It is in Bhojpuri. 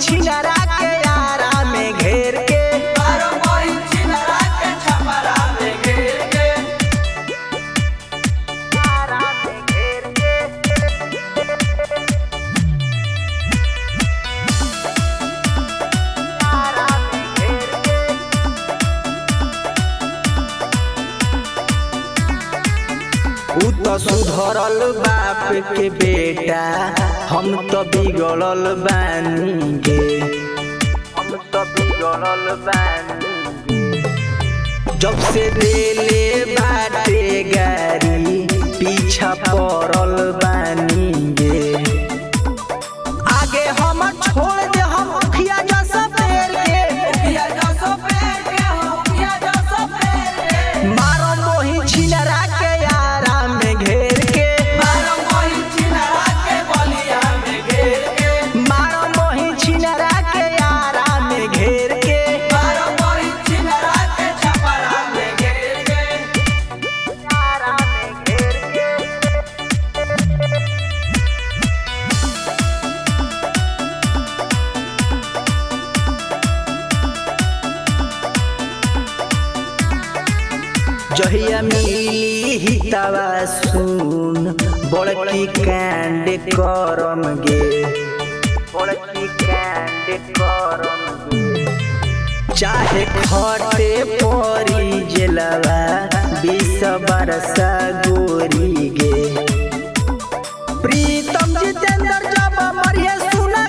छिनरा के यारा में घेर के, मारम वही छिनरा के छपरा में घेर के, यारा में घेर के। यारा में घेर के। उ तो सुधरल बाप के बेटा, हम तो बिगड़ल बानी गे, हम तो बिगड़ल बानी गे। जब से देले बाटे गारी पीछा पड़ल बानी गे, आगे हम छोड़ दे हम अखिया जैसा पेड़ के, उखिया जसो पेड़ के हो, उखिया जसो पेड़ के, मारो मोही छिनरा के यारा में घेर के, मारम वही छिनरा के बलिया में घेर के, मारो मोही छिनरा के यारा में घेर के, मारम वही छिनरा के छपरा में घेर के, यारा में घेर के। जहिया मिली हितवा सुन, बड़की कांड करम गे, बड़की कांड करम गे। चाहे खटे परी जेलवा 20 बरसा गोरी गे। प्रीतम जितेंद्र जब मरिए सुना